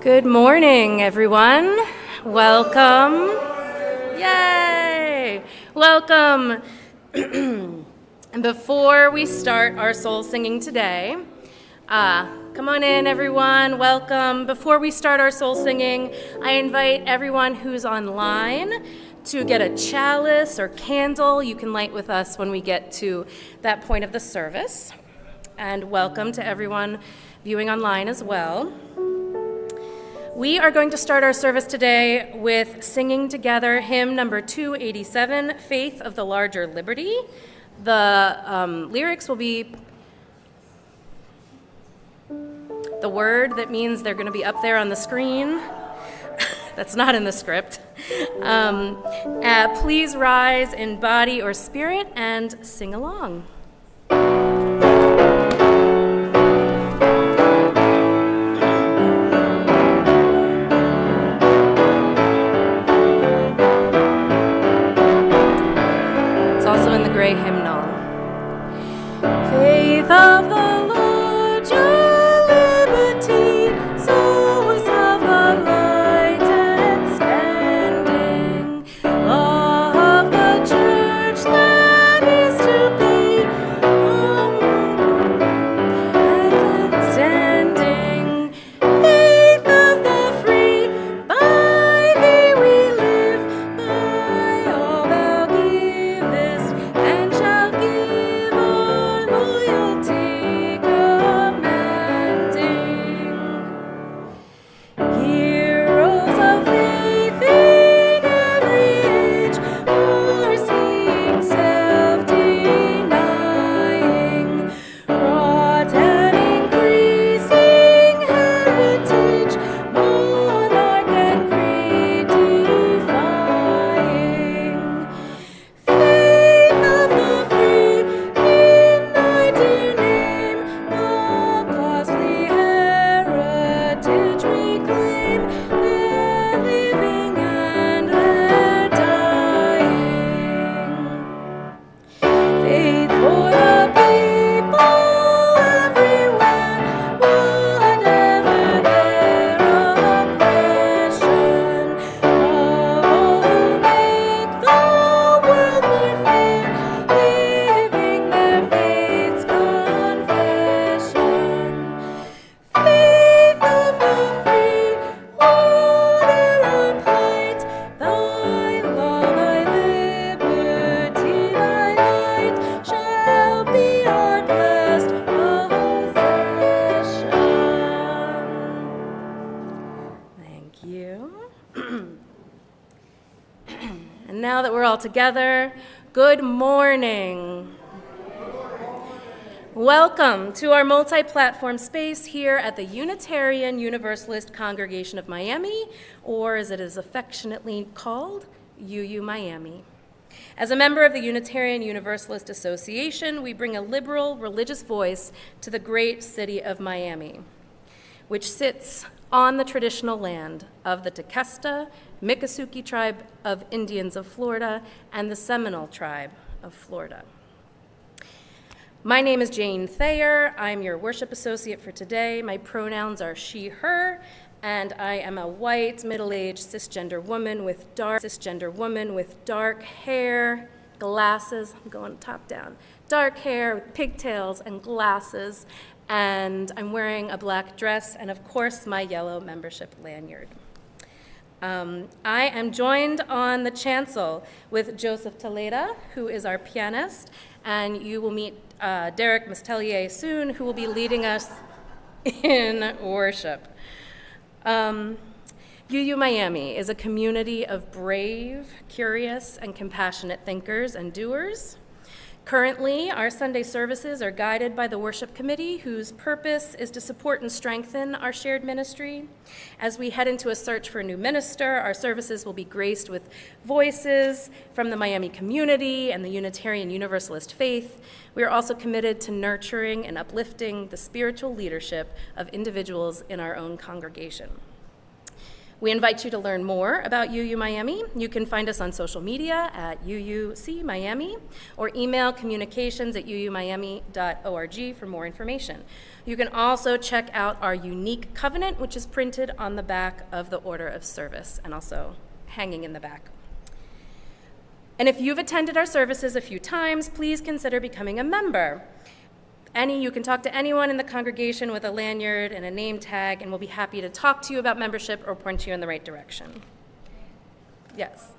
Good morning, everyone. Welcome. Yay! Welcome. And before we start our soul singing today, come on in, everyone. Welcome. Before we start our soul singing, I invite everyone who's online to get a chalice or candle you can light with us when we get to that point of the service. And welcome to everyone viewing online as well. We are going to start our service today with singing together hymn number 287, Faith of the Larger Liberty. The lyrics will be the word that means they're going to be up there on the screen. That's not in the script. Please rise in body or spirit and sing along. Gray hymnal. Faith of the larger liberty, source of the light expanding, law of the church that is to be, and extending, faith of the free, by thee we live, by all thou givest. Now that we're all together, good morning. Welcome to our multi-platform space here at the Unitarian Universalist Congregation of Miami, or as it is affectionately called, UU Miami. As a member of the Unitarian Universalist Association, we bring a liberal religious voice to the great city of Miami, which sits on the traditional land of the Tequesta, Miccosukee tribe of Indians of Florida, and the Seminole tribe of Florida. My name is Jane Thayer. I'm your worship associate for today. My pronouns are she, her, and I am a white, middle-aged cisgender woman with dark hair, glasses, I'm going top down, dark hair with pigtails and glasses, and I'm wearing a black dress and, of course, my yellow membership lanyard. I am joined on the chancel with Joseph Toledo, who is our pianist, and you will meet Derrick Mustelier soon, who will be leading us in worship. UU Miami is a community of brave, curious, and compassionate thinkers and doers. Currently, our Sunday services are guided by the worship committee, whose purpose is to support and strengthen our shared ministry. As we head into a search for a new minister, our services will be graced with voices from the Miami community and the Unitarian Universalist faith. We are also committed to nurturing and uplifting the spiritual leadership of individuals in our own congregation. We invite you to learn more about UU Miami. You can find us on social media at UUC Miami or email communications@uumiami.org for more information. You can also check out our unique covenant, which is printed on the back of the order of service and also hanging in the back. And if you've attended our services a few times, please consider becoming a member. You can talk to anyone in the congregation with a lanyard and a name tag, and we'll be happy to talk to you about membership or point you in the right direction. Yes.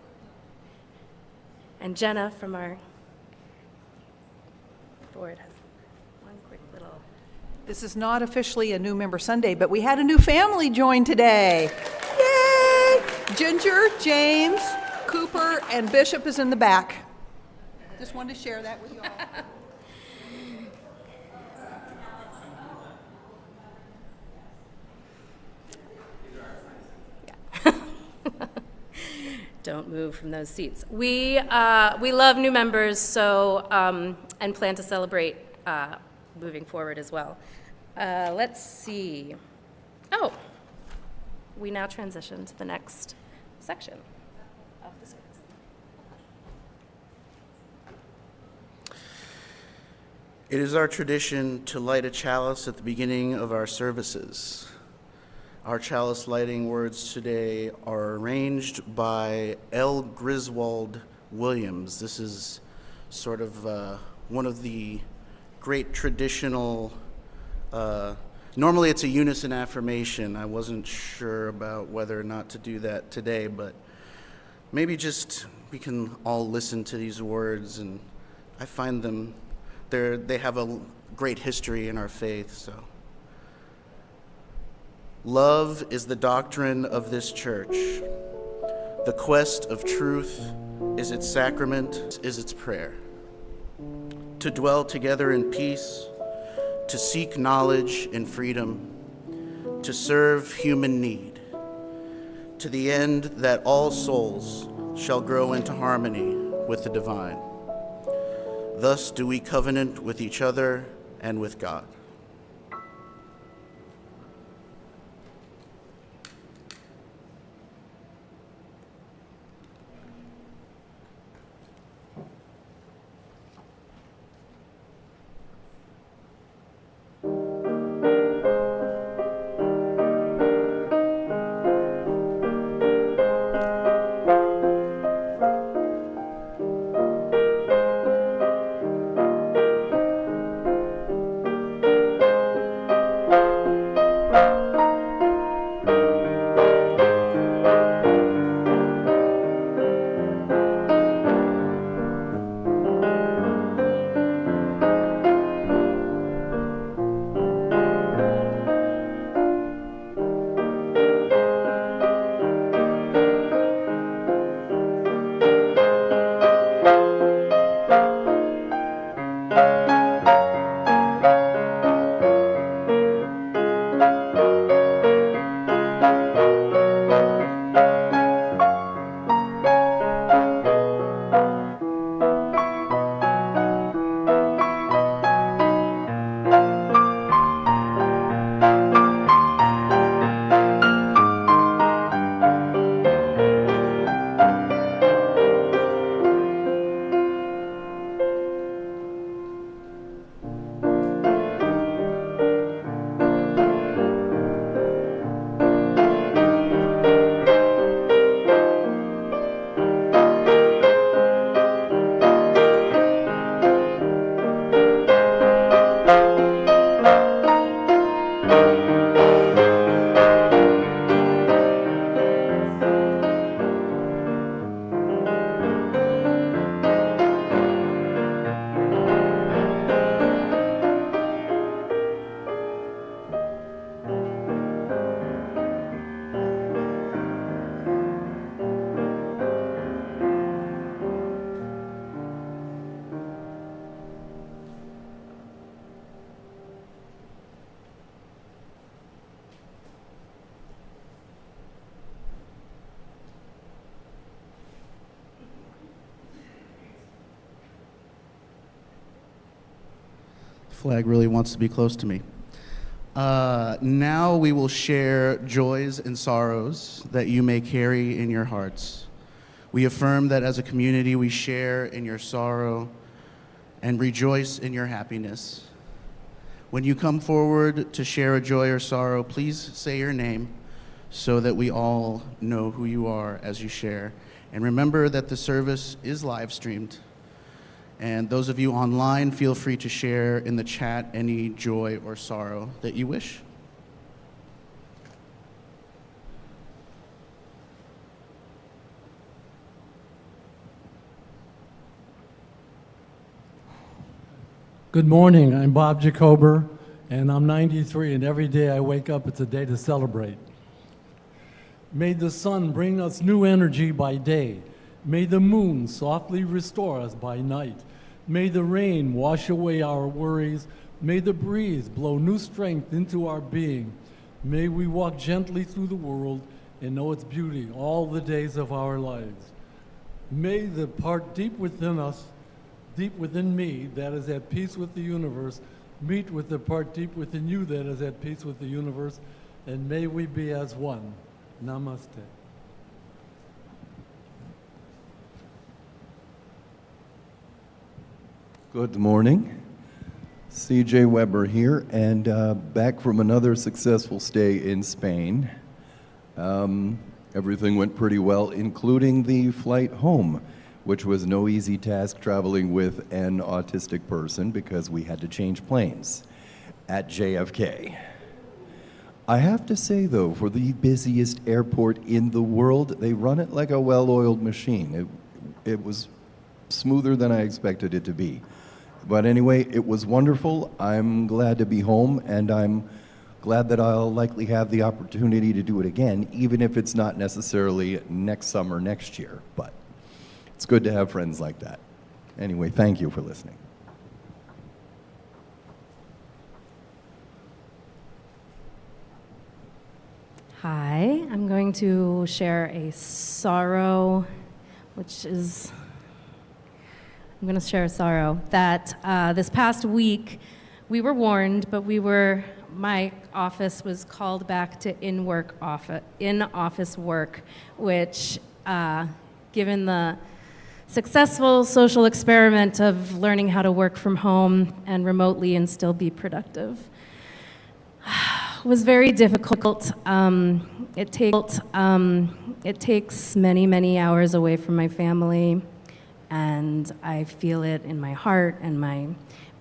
And Jenna from our board has one quick little... This is not officially a new member Sunday, but we had a new family join today. Yay! Ginger, James, Cooper, and Bishop is in the back. Just wanted to share that with you all. Don't move from those seats. We love new members, so and plan to celebrate moving forward as well. Let's see. Oh, we now transition to the next section of the service. It is our tradition to light a chalice at the beginning of our services. Our chalice lighting words today are arranged by L. Griswold Williams. This is sort of one of the great traditional, normally it's a unison affirmation. I wasn't sure about whether or not to do that today, but maybe just we can all listen to these words, and I find them, they have a great history in our faith, so. Love is the doctrine of this church. The quest of truth is its sacrament, is its prayer. To dwell together in peace, to seek knowledge in freedom, to serve human need, to the end that all souls shall grow into harmony with the divine. Thus do we covenant with each other and with God. flag really wants to be close to me. Now we will share joys and sorrows that you may carry in your hearts. We affirm that as a community we share in your sorrow and rejoice in your happiness. When you come forward to share a joy or sorrow, please say your name so that we all know who you are as you share. And remember that the service is live streamed. And those of you online, feel free to share in the chat any joy or sorrow that you wish. Good morning, I'm Bob Jacober, and I'm 93, and every day I wake up, it's a day to celebrate. May the sun bring us new energy by day. May the moon softly restore us by night. May the rain wash away our worries. May the breeze blow new strength into our being. May we walk gently through the world and know its beauty all the days of our lives. May the part deep within us, deep within me, that is at peace with the universe, meet with the part deep within you that is at peace with the universe, and may we be as one. Namaste. Good morning. C.J. Weber here, and back from another successful stay in Spain. Everything went pretty well, including the flight home, which was no easy task traveling with an autistic person because we had to change planes at JFK. I have to say, though, for the busiest airport in the world, they run it like a well-oiled machine. It was smoother than I expected it to be. But anyway, it was wonderful. I'm glad to be home, and I'm glad that I'll likely have the opportunity to do it again, even if it's not necessarily next summer, next year. But it's good to have friends like that. Anyway, thank you for listening. Hi, I'm going to share a sorrow, which is, I'm going to share a sorrow that this past week we were warned, but my office was called back to in-office work, which, given the successful social experiment of learning how to work from home and remotely and still be productive, was very difficult. It takes many, many hours away from my family, and I feel it in my heart and my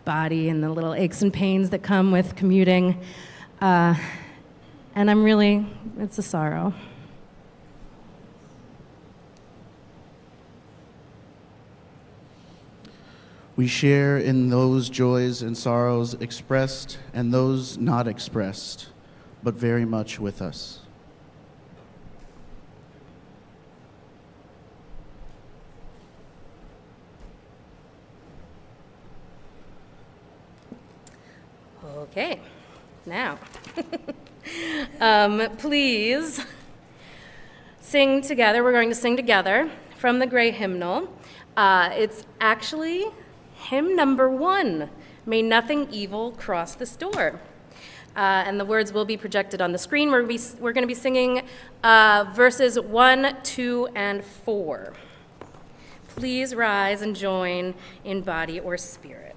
body and the little aches and pains that come with commuting. And it's a sorrow. We share in those joys and sorrows expressed and those not expressed, but very much with us. Okay, now, please sing together. We're going to sing together from the Gray Hymnal. It's actually hymn number 1, May Nothing Evil Cross This Door. And the words will be projected on the screen. We're going to be singing verses 1, 2, and 4. Please rise and join in body or spirit.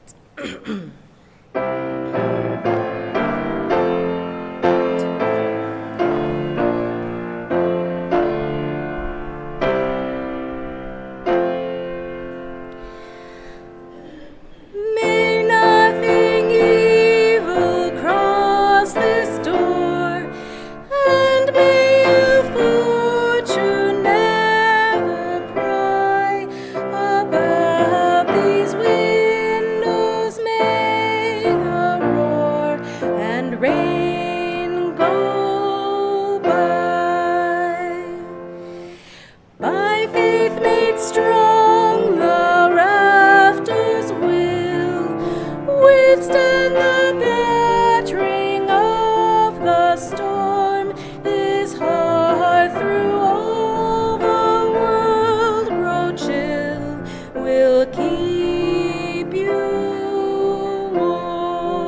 Keep you warm.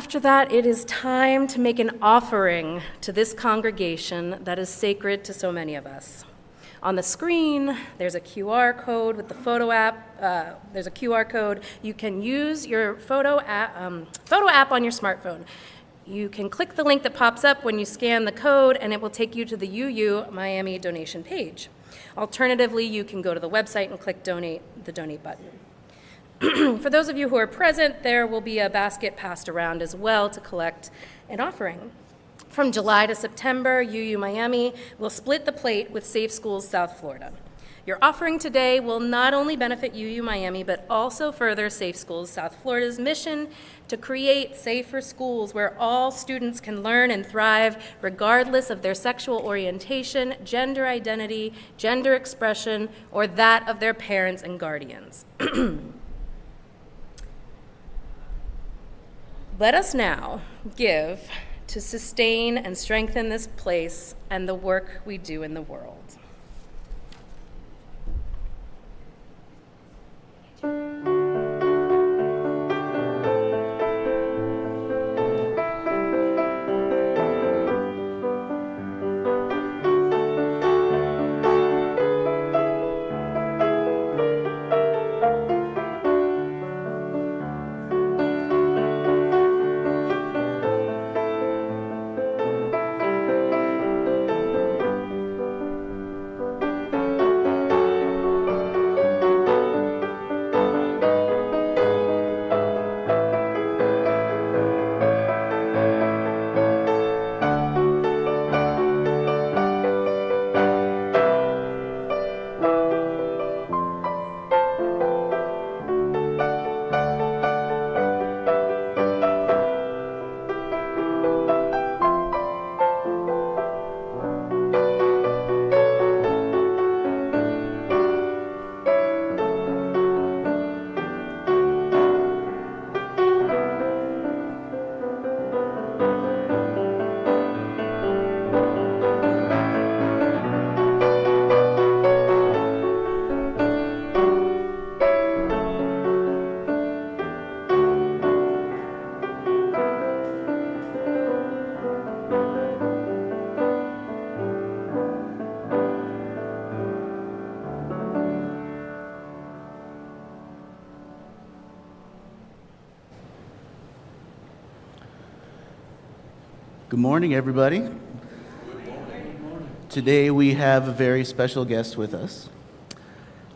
After that, it is time to make an offering to this congregation that is sacred to so many of us. On the screen, there's a QR code with the photo app. There's a QR code. You can use your photo app on your smartphone. You can click the link that pops up when you scan the code, and it will take you to the UU Miami donation page. Alternatively, you can go to the website and click the donate button. For those of you who are present, there will be a basket passed around as well to collect an offering. From July to September, UU Miami will split the plate with Safe Schools South Florida. Your offering today will not only benefit UU Miami, but also further Safe Schools South Florida's mission to create safer schools where all students can learn and thrive regardless of their sexual orientation, gender identity, gender expression, or that of their parents and guardians. Let us now give to sustain and strengthen this place and the work we do in the world. Good morning, everybody. Today we have a very special guest with us.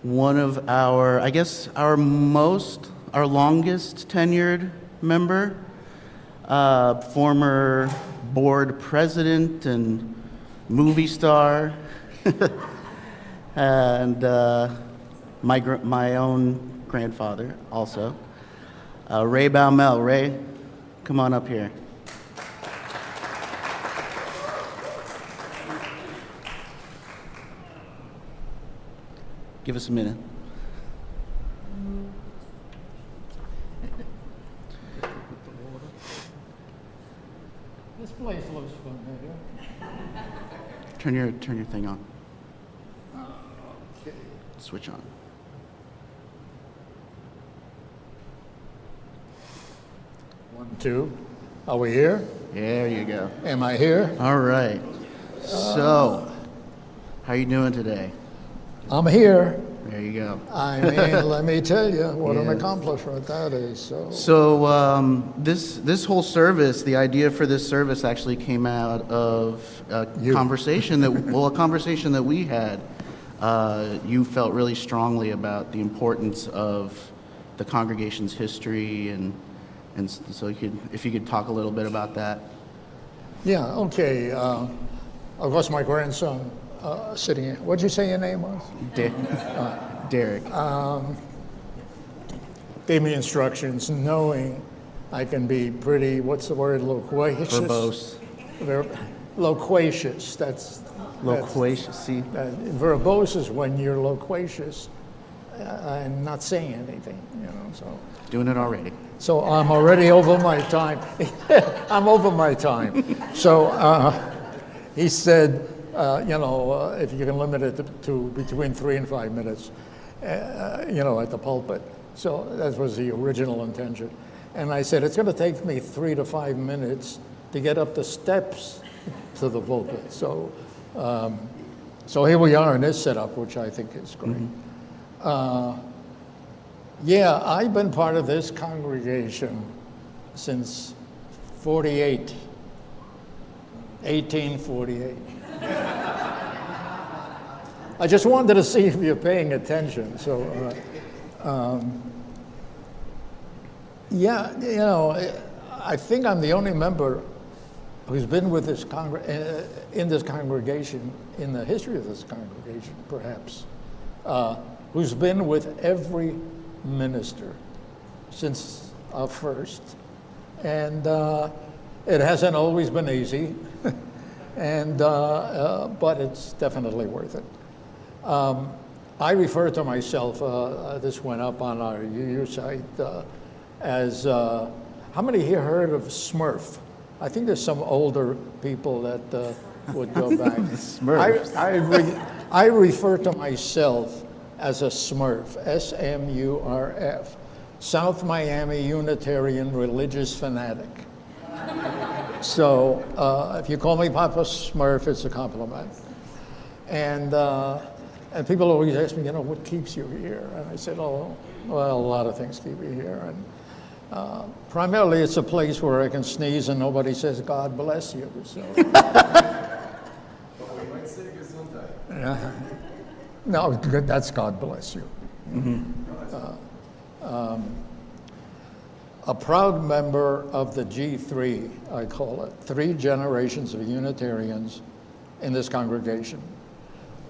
One of our longest tenured member, former board president and movie star, and my own grandfather also, Ray Baumel. Ray, come on up here. Give us a minute. This place looks familiar. Turn your thing on. Okay. Switch on. One, two. Are we here? There you go. Am I here? All right. So, how you doing today? I'm here. There you go. I mean, let me tell you what an Yeah. accomplishment that is. So this whole service, the idea for this service actually came out of a conversation that we had. You felt really strongly about the importance of the congregation's history, and so if you could talk a little bit about that. Yeah, okay. Of course, my grandson sitting here. What did you say your name was? Derrick. Gave me instructions knowing I can be pretty, what's the word, loquacious? Verbose. Loquacious, that's Loquacious. See? verbose is when you're loquacious and not saying anything, so. Doing it already. So I'm already over my time. I'm over my time. So he said, if you can limit it to between 3 and 5 minutes, at the pulpit. So that was the original intention. And I said, it's going to take me 3 to 5 minutes to get up the steps to the pulpit. So here we are in this setup, which I think is great. Yeah, I've been part of this congregation since 1848. I just wanted to see if you're paying attention. So, yeah, you know, I think I'm the only member who's been with this in this congregation, in the history of this congregation, perhaps, who's been with every minister since our first. And it hasn't always been easy, but it's definitely worth it. I refer to myself, this went up on our UU site, as, how many here heard of Smurf? I think there's some older people that would go back. Smurfs. I refer to myself as a Smurf, S-M-U-R-F, South Miami Unitarian religious fanatic. So if you call me Papa Smurf, it's a compliment. And people always ask me, you know, what keeps you here? And I said, oh, well, a lot of things keep me here. And primarily, it's a place where I can sneeze and nobody says, God bless you. So. No, good, that's God bless you. A proud member of the G3, I call it, 3 generations of Unitarians in this congregation.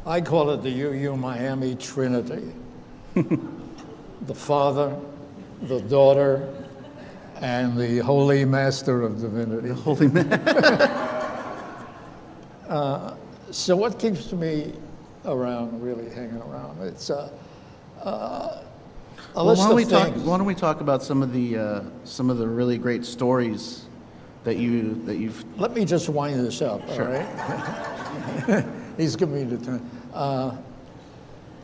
I call it the UU Miami Trinity. The Father, the Daughter, and the Holy Master of Divinity. The Holy So what keeps me around, really hanging around? It's a list of things. Why don't we talk about some of the really great stories that you've. Let me just wind this up, Sure. all right? He's giving me the time.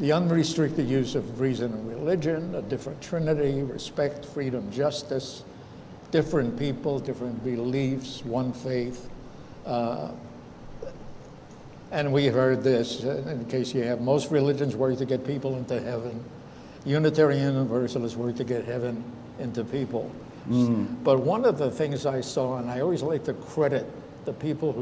The unrestricted use of reason and religion, a different Trinity, respect, freedom, justice, different people, different beliefs, one faith. And we heard this, in case you have, most religions work to get people into heaven. Unitarian Universalists work to get heaven into people. But one of the things I saw, and I always like to credit the people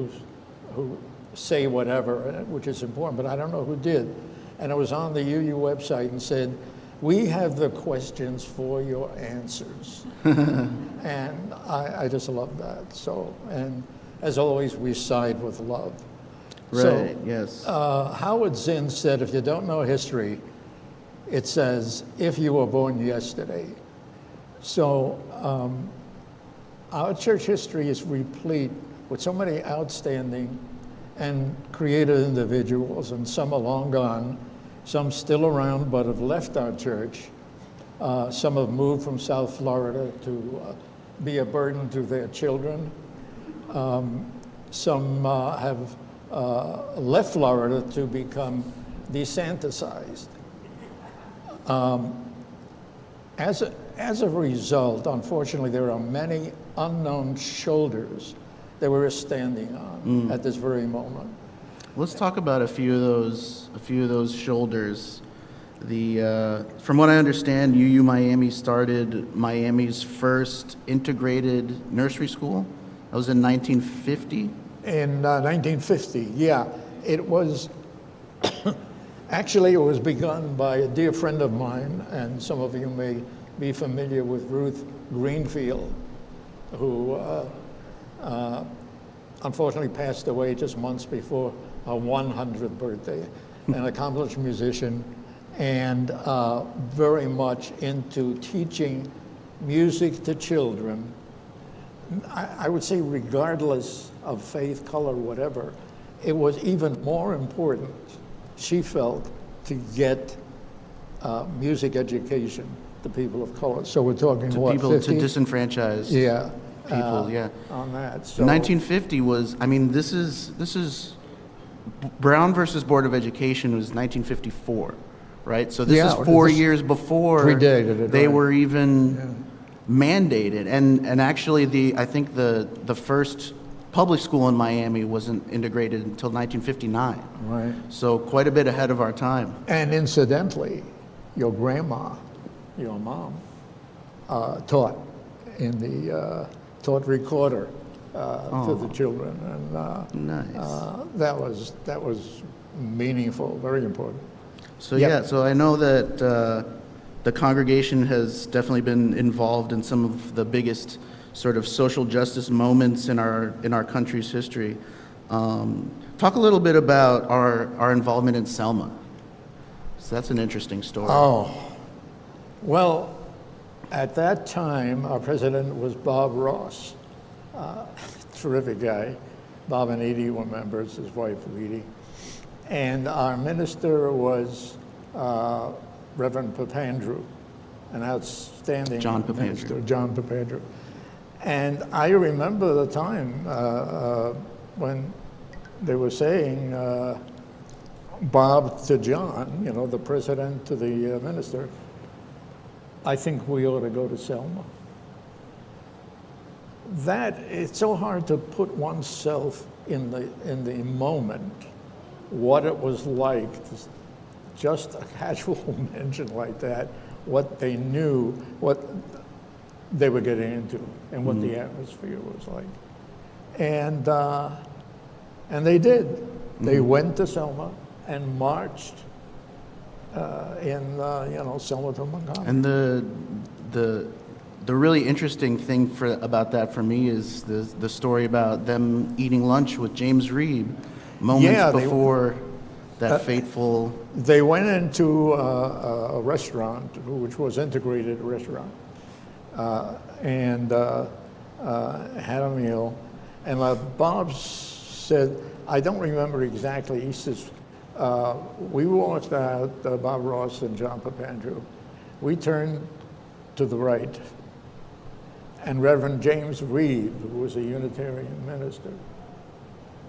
who say whatever, which is important, but I don't know who did. And it was on the UU website and said, we have the questions for your answers. And I just love that. So, and as always, we side with love. Right, So, yes. Howard Zinn said, if you don't know history, it says, if you were born yesterday. So our church history is replete with so many outstanding and creative individuals, and some are long gone, some still around but have left our church. Some have moved from South Florida to be a burden to their children. Some have left Florida to become desanticized. As a result, unfortunately, there are many unknown shoulders that we're standing on at this very moment. Let's talk about a few of those shoulders. From what I understand, UU Miami started Miami's first integrated nursery school. That was in 1950. In 1950, yeah. It was, actually it was begun by a dear friend of mine, and some of you may be familiar with Ruth Greenfield, who unfortunately passed away just months before her 100th birthday, an accomplished musician, and very much into teaching music to children. I would say regardless of faith, color, whatever, it was even more important, she felt, to get music education to people of color. So we're talking To what, people, 50? to disenfranchised Yeah. people, yeah. On that. So 1950 was, I mean, this is Brown versus Board of Education was 1954, right? So this Yeah, is 4 this years before predated it, they right. were even mandated. And actually, I think the first public school in Miami wasn't integrated until 1959. Right. So quite a bit ahead of our time. And incidentally, your grandma, your mom, taught in the taught recorder to the children, and Nice. that was meaningful, very important. So Yep. yeah, so I know that the congregation has definitely been involved in some of the biggest sort of social justice moments in our country's history. Talk a little bit about our involvement in Selma. So that's an interesting story. Oh, well, at that time, our president was Bob Ross, terrific guy. Bob and Edie were members, his wife Edie. And our minister was Reverend Papandrew, an outstanding John Papandrew. minister, John Papandrew. And I remember the time when they were saying, Bob to John, you know, the president to the minister, I think we ought to go to Selma. It's so hard to put oneself in the moment, what it was like, just a casual mention like that, what they knew, what they were getting into, and what the atmosphere was like. And they did. They went to Selma and marched in Selma to Montgomery. And the really interesting thing about that for me is the story about them eating lunch with James Reeb moments before that fateful. They went into a restaurant, which was integrated restaurant, and had a meal. And Bob said, I don't remember exactly, he says, we walked out, Bob Ross and John Papandrew. We turned to the right, and Reverend James Reeb, who was a Unitarian minister,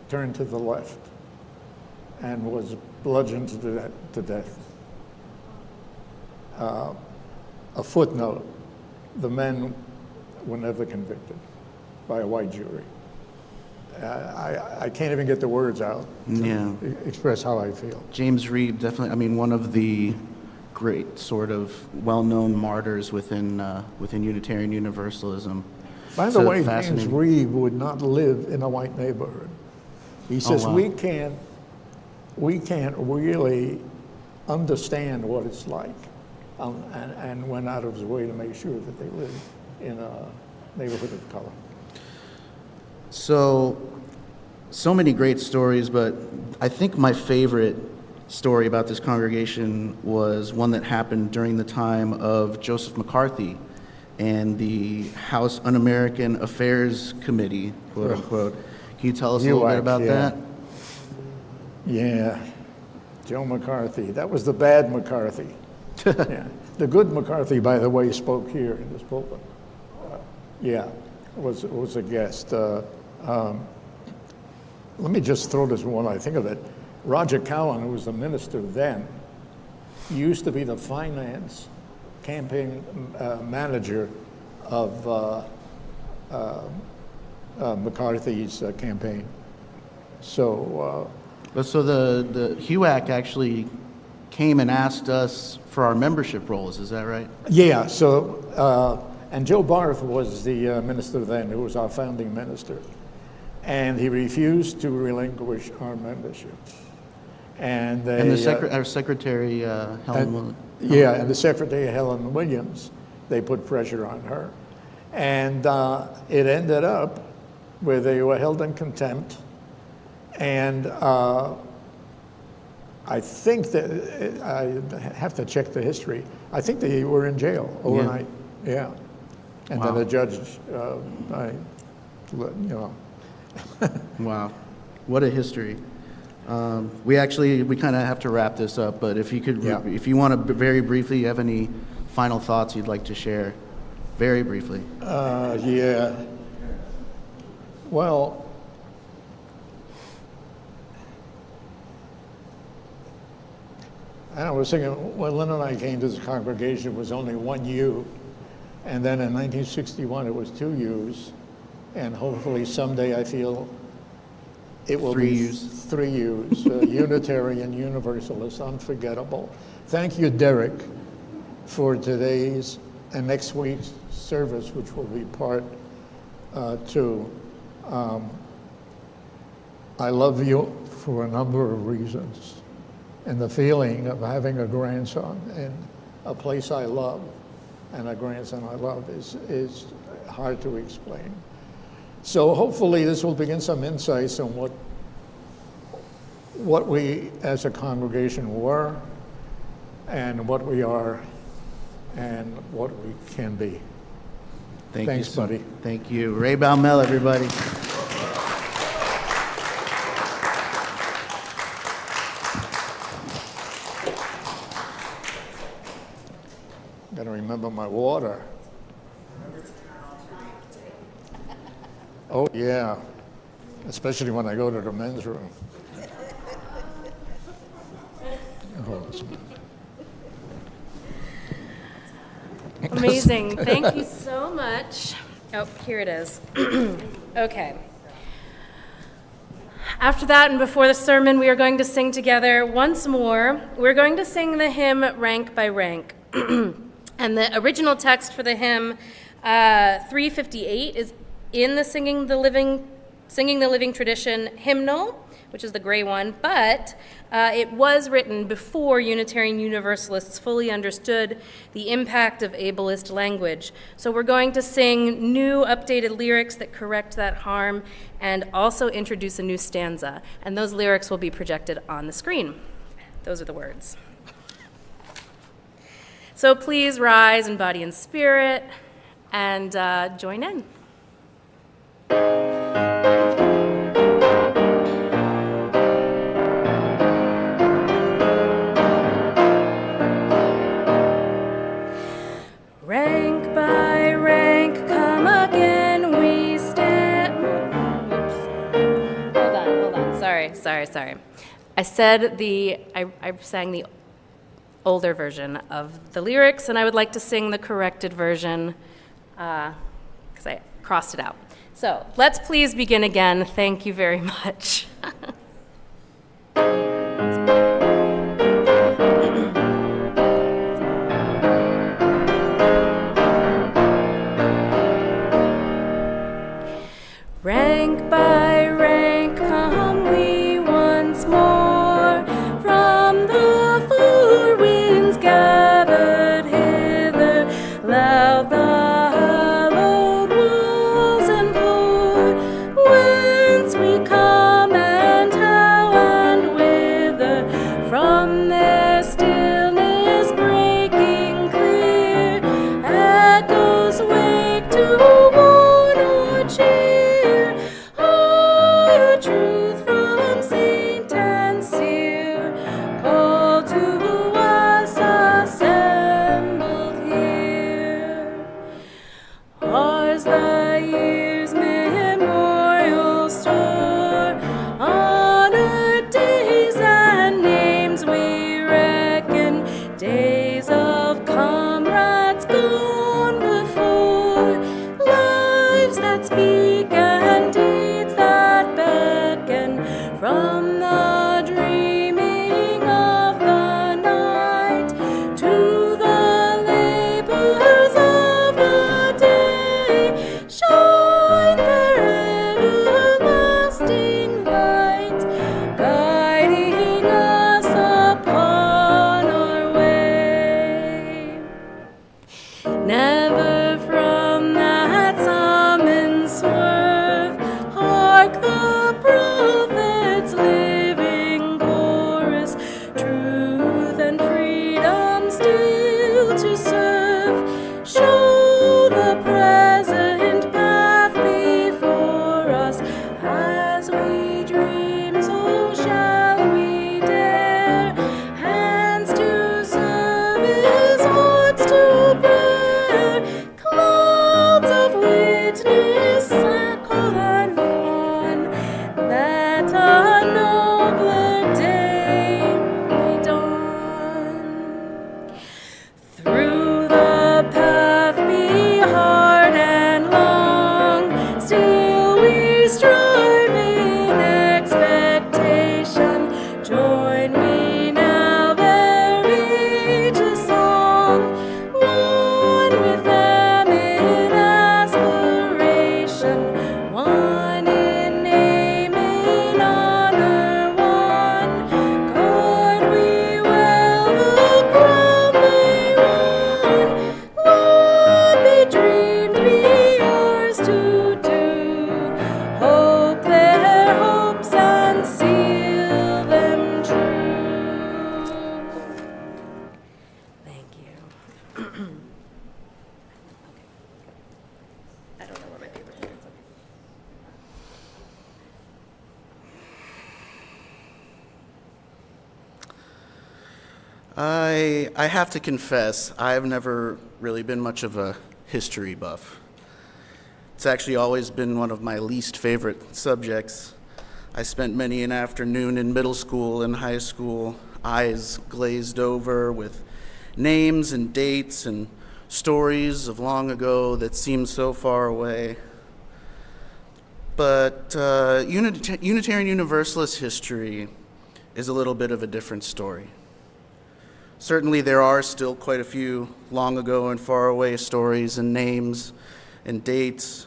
turned to the left and was bludgeoned to death. A footnote, the men were never convicted by a white jury. I can't even get the words out to express how I feel. James Reeb, definitely, I mean, one of the great sort of well-known martyrs within Unitarian Universalism. By the way, James Reeb would not live in a white neighborhood. He says, wow. we can't really understand what it's like, and went out of his way to make sure that they lived in a neighborhood of color. So many great stories, but I think my favorite story about this congregation was one that happened during the time of Joseph McCarthy and the House Un-American Affairs Committee, quote unquote. Can you tell us a little bit about that? Yeah, Joe McCarthy. That was the bad McCarthy. Yeah. The good McCarthy, by the way, spoke here in this pulpit. Was a guest. Let me just throw this one, I think of it. Roger Cowan, who was the minister then, used to be the finance campaign manager of McCarthy's campaign. So the HUAC actually came and asked us for our membership rolls, is that right? yeah, so and Joe Barth was the minister then, who was our founding minister, and he refused to relinquish our membership. And our secretary Helen Williams. Yeah, and the secretary Helen Williams, they put pressure on her, and it ended up where they were held in contempt, and I think that I have to check the history. I think they were in jail overnight. Yeah, and then the judge, Wow, what a history. We kind of have to wrap this up, but if you could, if you want to very briefly, you have any final thoughts you'd like to share, very briefly. Yeah. Well, I was thinking when Lynn and I came to this congregation, it was only one U, And then in 1961, it was 2 U's. And hopefully someday I feel it will 3 be U's. 3 U's. Unitarian, Universalist, unforgettable. Thank you, Derrick, for today's and next week's service, which will be part 2. I love you for a number of reasons. And the feeling of having a grandson in a place I love and a grandson I love is hard to explain. So hopefully this will begin some insights on what we as a congregation were and what we are and what we can be. Thanks, buddy. Thank you. Ray Baumel, everybody. Gotta remember my water. Oh, yeah, especially when I go to the men's room. Oh, Amazing. Thank you so much. Oh, here it is. Okay. After that and before the sermon, we are going to sing together once more. We're going to sing the hymn Rank by Rank. And the original text for the hymn, 358, is in the Singing the Living Tradition hymnal, which is the gray one, but it was written before Unitarian Universalists fully understood the impact of ableist language. So we're going to sing new updated lyrics that correct that harm and also introduce a new stanza. And those lyrics will be projected on the screen. Those are the words. So please rise in body and spirit and join in. Rank by rank, come again, we stand. Oops. Hold on. Sorry. I said I sang the older version of the lyrics, and I would like to sing the corrected version because I crossed it out. So let's please begin again. Thank you very much. Rank by rank come we once more, from the four winds gathered hither, loud the hallowed walls implore, whence we come and how and whither, from their stillness breaking clear, echoes wake to warn or cheer. Truth from saint and seer, call to us assembled here. Ours the year's memorial store, honored days and names we reckon, days of comrades gone before, lives that speak and deeds that beckon, from the dreaming of the night to the labors of the day, shine their everlasting light, guiding us upon our way. Never from that summons swerve, hark the prophet's living chorus, truth and freedom still to serve, show the present path before us, as we dream so shall we dare, hands to service, hearts to bear, clouds of witness call on, I have to confess, I've never really been much of a history buff. It's actually always been one of my least favorite subjects. I spent many an afternoon in middle school and high school, eyes glazed over with names and dates and stories of long ago that seem so far away. But Unitarian Universalist history is a little bit of a different story. Certainly there are still quite a few long ago and far away stories and names and dates,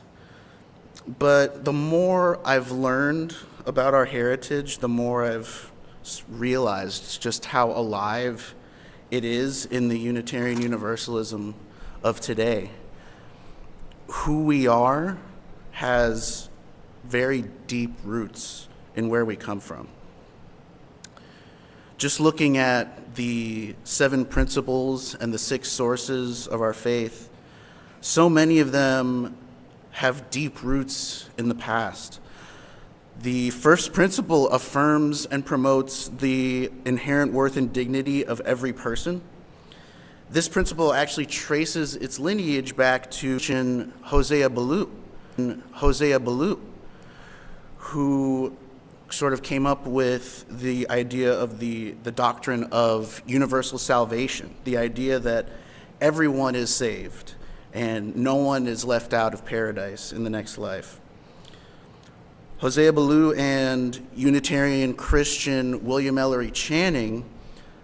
but the more I've learned about our heritage, the more I've realized just how alive it is in the Unitarian Universalism of today. Who we are has very deep roots in where we come from. Just looking at the 7 principles and the 6 sources of our faith, so many of them have deep roots in the past. The first principle affirms and promotes the inherent worth and dignity of every person. This principle actually traces its lineage back to Hosea Ballou, who sort of came up with the idea of the doctrine of universal salvation, the idea that everyone is saved and no one is left out of paradise in the next life. Hosea Ballou and Unitarian Christian William Ellery Channing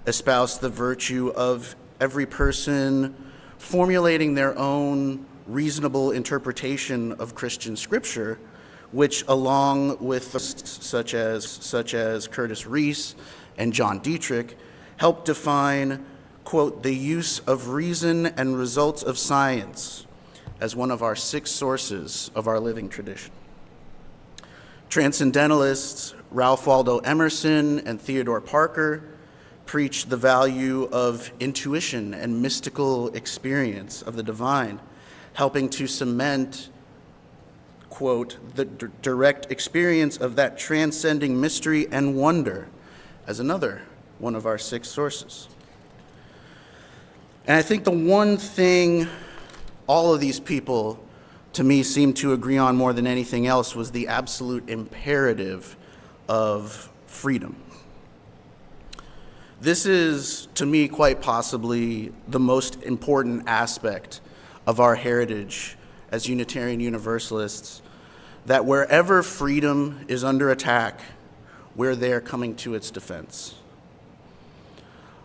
espoused the virtue of every person formulating their own reasonable interpretation of Christian scripture, which, along with such as Curtis Reese and John Dietrich, helped define, quote, the use of reason and results of science as one of our 6 sources of our living tradition. Transcendentalists Ralph Waldo Emerson and Theodore Parker preached the value of intuition and mystical experience of the divine, helping to cement, quote, the direct experience of that transcending mystery and wonder as another one of our 6 sources. And I think the one thing all of these people, to me, seem to agree on more than anything else was the absolute imperative of freedom. This is, to me, quite possibly the most important aspect of our heritage as Unitarian Universalists, that wherever freedom is under attack, we're there coming to its defense.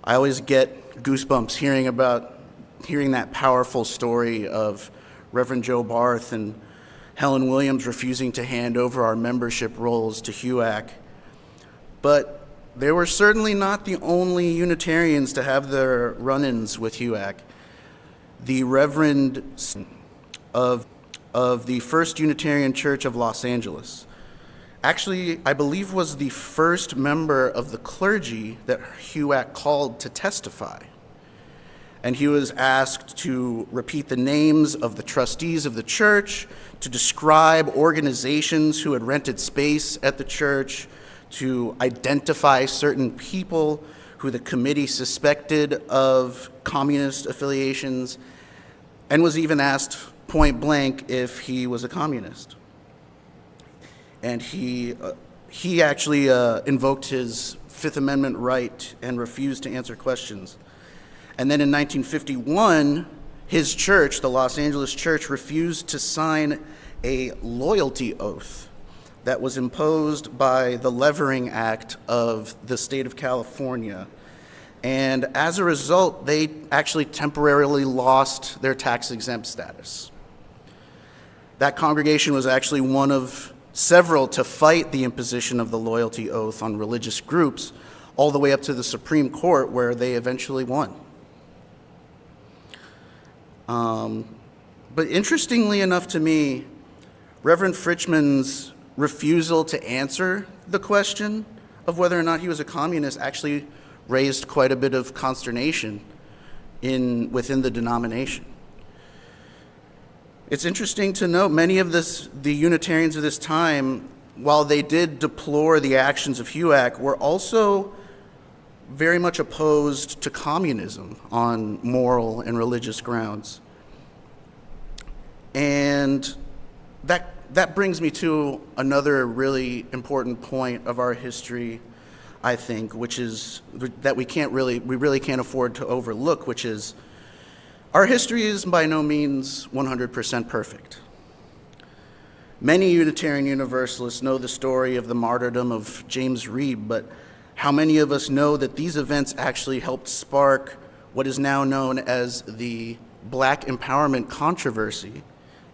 I always get goosebumps hearing that powerful story of Reverend Joe Barth and Helen Williams refusing to hand over our membership rolls to HUAC. But they were certainly not the only Unitarians to have their run-ins with HUAC. The Reverend of the First Unitarian Church of Los Angeles actually, I believe, was the first member of the clergy that HUAC called to testify. And he was asked to repeat the names of the trustees of the church, to describe organizations who had rented space at the church, to identify certain people who the committee suspected of communist affiliations, and was even asked point blank if he was a communist. And he actually invoked his Fifth Amendment right and refused to answer questions. And then in 1951, his church, the Los Angeles church, refused to sign a loyalty oath that was imposed by the Levering Act of the state of California. And as a result, they actually temporarily lost their tax-exempt status. That congregation was actually one of several to fight the imposition of the loyalty oath on religious groups, all the way up to the Supreme Court, where they eventually won. But interestingly enough to me, Reverend Fritchman's refusal to answer the question of whether or not he was a communist actually raised quite a bit of consternation within the denomination. It's interesting to note many of the Unitarians of this time, while they did deplore the actions of HUAC, were also very much opposed to communism on moral and religious grounds. And that brings me to another really important point of our history, I think, which is that we really can't afford to overlook, which is our history is by no means 100% perfect. Many Unitarian Universalists know the story of the martyrdom of James Reeb, but how many of us know that these events actually helped spark what is now known as the Black empowerment controversy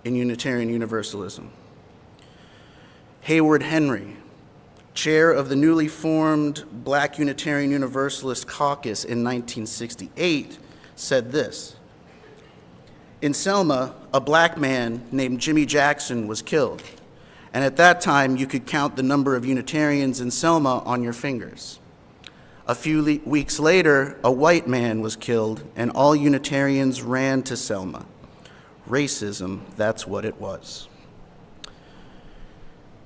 in Unitarian Universalism? Hayward Henry, chair of the newly formed Black Unitarian Universalist Caucus in 1968, said this: "In Selma, a black man named Jimmy Jackson was killed, and at that time you could count the number of Unitarians in Selma on your fingers. A few weeks later, a white man was killed, and all Unitarians ran to Selma. Racism, that's what it was."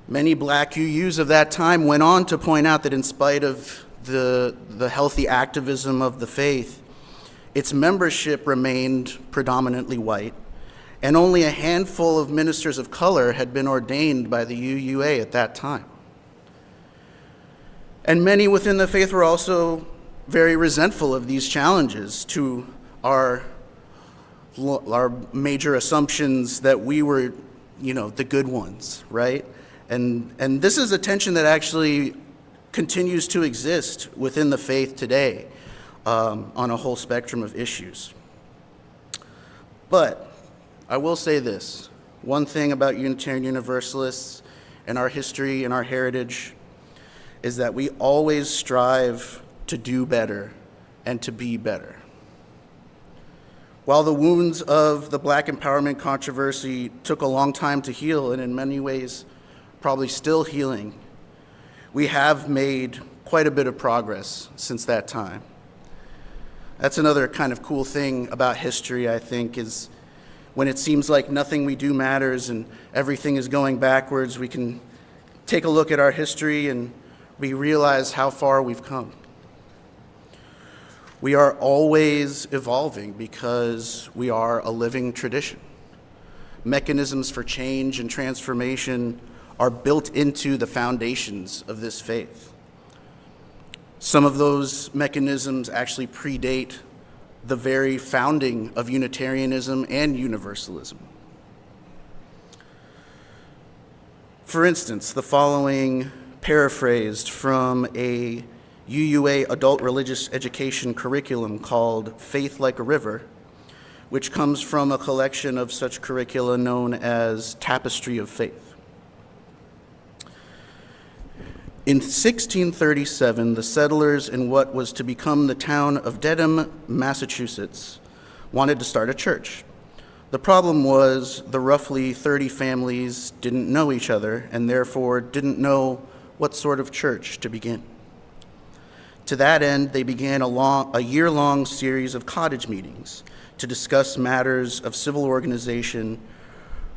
Many black UUs of that time went on to point out that in spite of the healthy activism of the faith, its membership remained predominantly white, and only a handful of ministers of color had been ordained by the UUA at that time. And many within the faith were also very resentful of these challenges to our major assumptions that we were, the good ones, right? And this is a tension that actually continues to exist within the faith today on a whole spectrum of issues. But I will say this, one thing about Unitarian Universalists and our history and our heritage is that we always strive to do better and to be better. While the wounds of the Black empowerment controversy took a long time to heal, and in many ways probably still healing, we have made quite a bit of progress since that time. That's another kind of cool thing about history, I think, is when it seems like nothing we do matters and everything is going backwards, we can take a look at our history and we realize how far we've come. We are always evolving because we are a living tradition. Mechanisms for change and transformation are built into the foundations of this faith. Some of those mechanisms actually predate the very founding of Unitarianism and Universalism. For instance, the following paraphrased from a UUA adult religious education curriculum called Faith Like a River, which comes from a collection of such curricula known as Tapestry of Faith. In 1637, the settlers in what was to become the town of Dedham, Massachusetts, wanted to start a church. The problem was the roughly 30 families didn't know each other and therefore didn't know what sort of church to begin. To that end, they began a year-long series of cottage meetings to discuss matters of civil organization,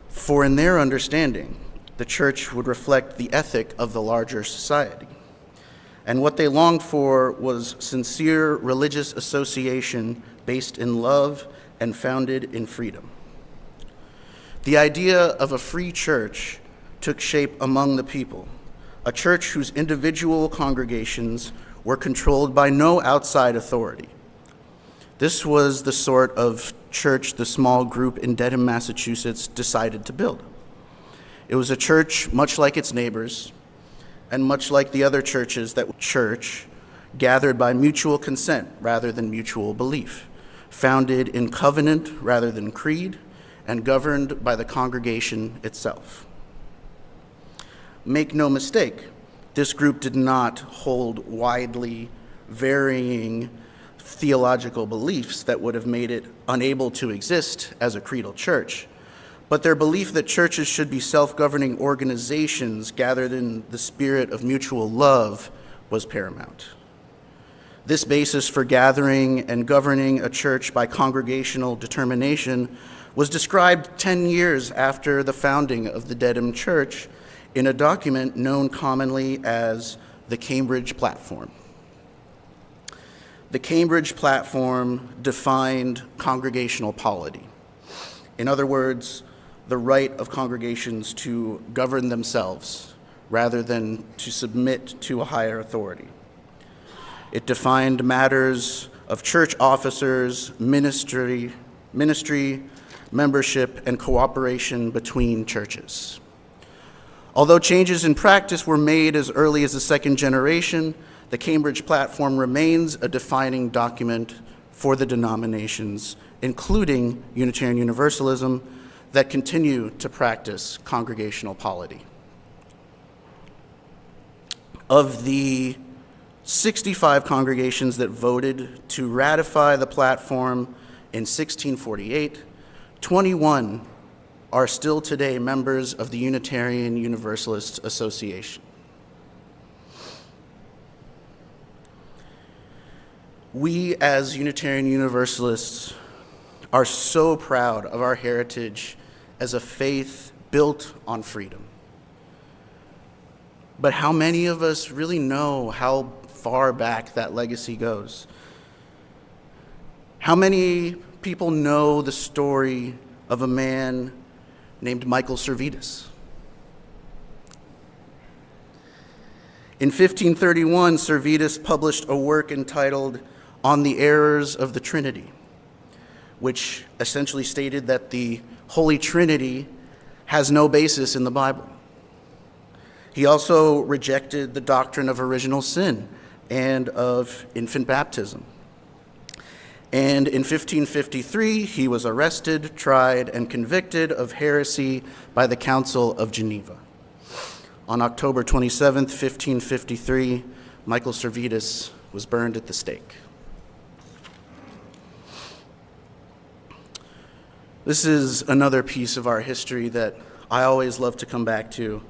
for in their understanding, the church would reflect the ethic of the larger society. And what they longed for was sincere religious association based in love and founded in freedom. The idea of a free church took shape among the people, a church whose individual congregations were controlled by no outside authority. This was the sort of church the small group in Dedham, Massachusetts decided to build. It was a church much like its neighbors, and much like the other churches that church, gathered by mutual consent rather than mutual belief, founded in covenant rather than creed, and governed by the congregation itself. Make no mistake, this group did not hold widely varying theological beliefs that would have made it unable to exist as a creedal church. But their belief that churches should be self-governing organizations gathered in the spirit of mutual love was paramount. This basis for gathering and governing a church by congregational determination was described 10 years after the founding of the Dedham Church in a document known commonly as the Cambridge Platform. the Cambridge platform defined congregational polity. In other words, the right of congregations to govern themselves rather than to submit to a higher authority. It defined matters of church officers, ministry, membership, and cooperation between churches. Although changes in practice were made as early as the second generation, the Cambridge Platform remains a defining document for the denominations, including Unitarian Universalism, that continue to practice congregational polity. Of the 65 congregations that voted to ratify the platform in 1648, 21 are still today members of the Unitarian Universalist Association. We, as Unitarian Universalists, are so proud of our heritage as a faith built on freedom. But how many of us really know how far back that legacy goes? How many people know the story of a man named Michael Servetus? In 1531, Servetus published a work entitled On the Errors of the Trinity, which essentially stated that the Holy Trinity has no basis in the Bible. He also rejected the doctrine of original sin and of infant baptism. And in 1553, he was arrested, tried, and convicted of heresy by the Council of Geneva. On October 27th, 1553, Michael Servetus was burned at the stake. This is another piece of our history that I always love to come back to,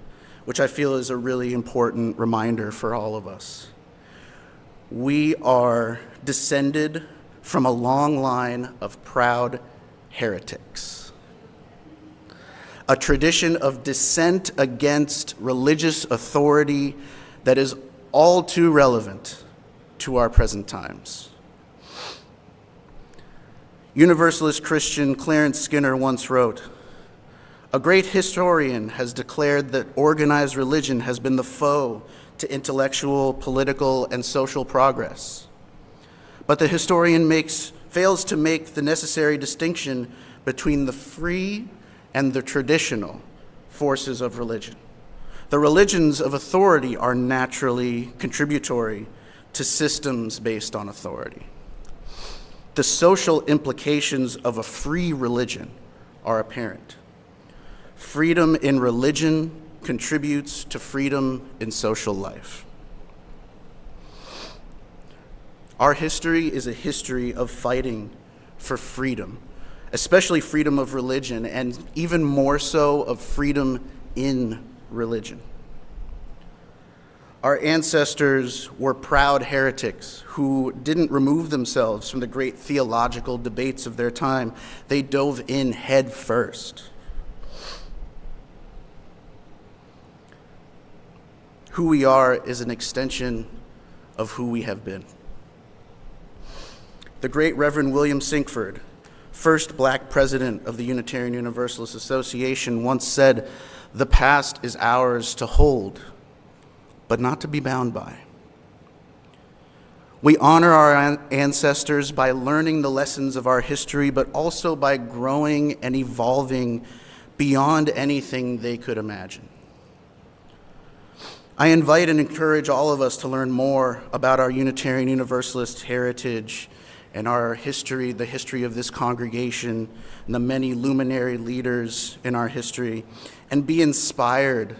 which I feel is a really important reminder for all of us. We are descended from a long line of proud heretics, a tradition of dissent against religious authority that is all too relevant to our present times. Universalist Christian Clarence Skinner once wrote, "A great historian has declared that organized religion has been the foe to intellectual, political, and social progress. But the historian fails to make the necessary distinction between the free and the traditional forces of religion. The religions of authority are naturally contributory to systems based on authority. The social implications of a free religion are apparent. Freedom in religion contributes to freedom in social life." Our history is a history of fighting for freedom, especially freedom of religion, and even more so of freedom in religion. Our ancestors were proud heretics who didn't remove themselves from the great theological debates of their time. They dove in head first. Who we are is an extension of who we have been. The great Reverend William Sinkford, first black president of the Unitarian Universalist Association, once said, "The past is ours to hold, but not to be bound by." We honor our ancestors by learning the lessons of our history, but also by growing and evolving beyond anything they could imagine. I invite and encourage all of us to learn more about our Unitarian Universalist heritage and our history, the history of this congregation, and the many luminary leaders in our history, and be inspired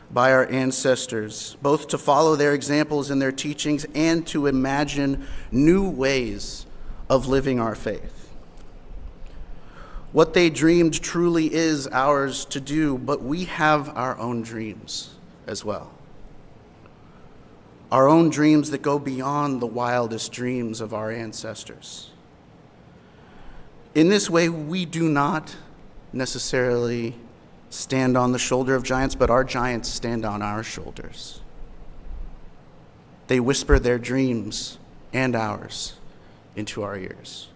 by our ancestors, both to follow their examples and their teachings and to imagine new ways of living our faith. What they dreamed truly is ours to do, but we have our own dreams as well. Our own dreams that go beyond the wildest dreams of our ancestors. In this way, we do not necessarily stand on the shoulder of giants, but our giants stand on our shoulders. They whisper their dreams and ours into our ears.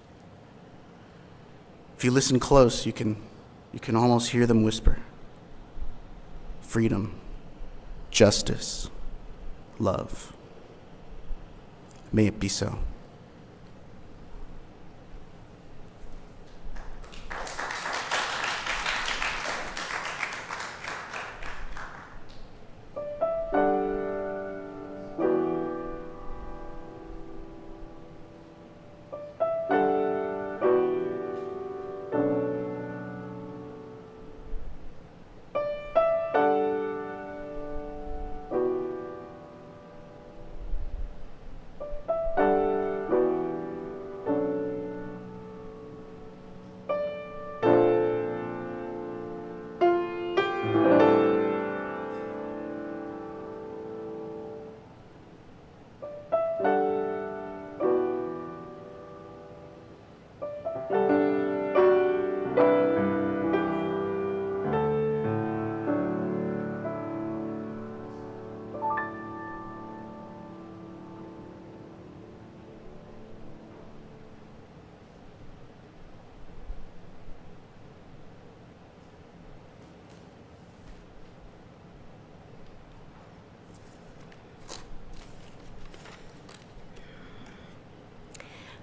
If you listen close, you can almost hear them whisper. Freedom, justice, love. May it be so.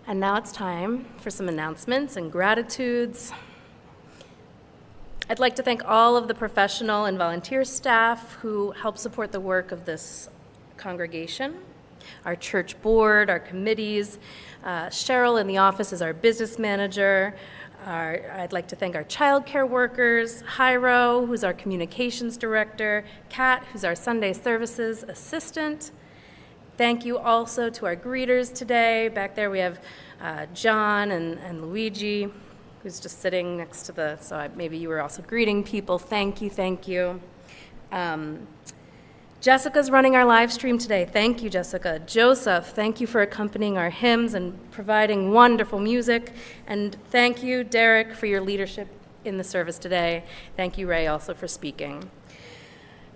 And now it's time for some announcements and gratitudes. I'd like to thank all of the professional and volunteer staff who help support the work of this congregation, our church board, our committees. Cheryl in the office is our business manager. I'd like to thank our childcare workers, Jairo, who's our communications director, Kat, who's our Sunday services assistant. Thank you also to our greeters today. Back there we have John and Luigi, who's just sitting next to so maybe you were also greeting people. Thank you, thank you. Jessica's running our live stream today. Thank you, Jessica. Joseph, thank you for accompanying our hymns and providing wonderful music. And thank you, Derrick, for your leadership in the service today. Thank you, Ray, also for speaking.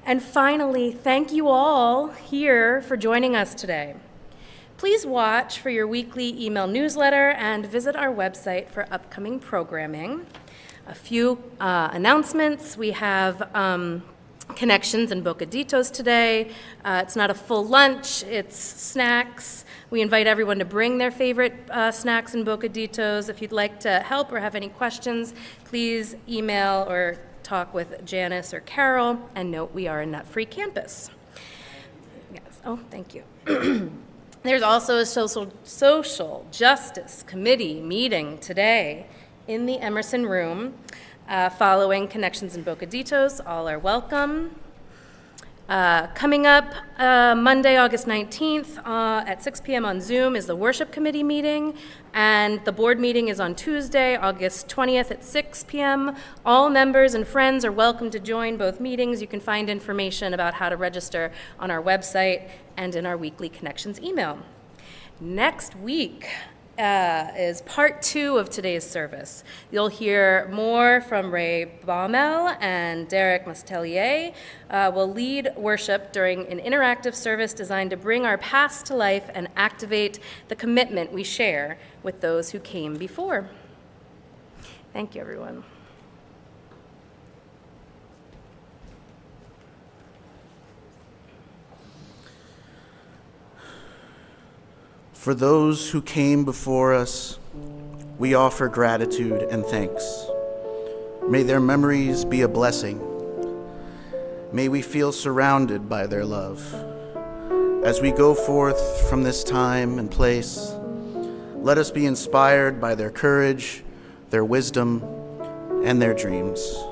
And finally, thank you all here for joining us today. Please watch for your weekly email newsletter and visit our website for upcoming programming. A few announcements. We have Connections and Bocaditos today. It's not a full lunch, it's snacks. We invite everyone to bring their favorite snacks and Bocaditos. If you'd like to help or have any questions, please email or talk with Janice or Carol, and note we are a nut-free campus. Yes. Oh, thank you. There's also a social justice committee meeting today in the Emerson room following Connections and Bocaditos. All are welcome. Coming up Monday, August 19th at 6 p.m. on Zoom is the worship committee meeting, and the board meeting is on Tuesday, August 20th at 6 p.m. All members and friends are welcome to join both meetings. You can find information about how to register on our website and in our weekly Connections email. Next week is part 2 of today's service. You'll hear more from Ray Baumel and Derrick Mustelier. Will lead worship during an interactive service designed to bring our past to life and activate the commitment we share with those who came before. Thank you, everyone. For those who came before us, we offer gratitude and thanks. May their memories be a blessing. May we feel surrounded by their love. As we go forth from this time and place, let us be inspired by their courage, their wisdom, and their dreams.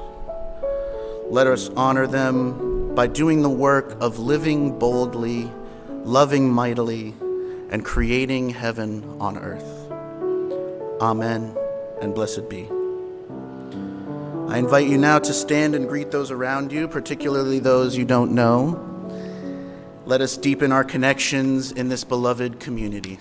Let us honor them by doing the work of living boldly, loving mightily, and creating heaven on earth. Amen, and blessed be. I invite you now to stand and greet those around you, particularly those you don't know. Let us deepen our connections in this beloved community.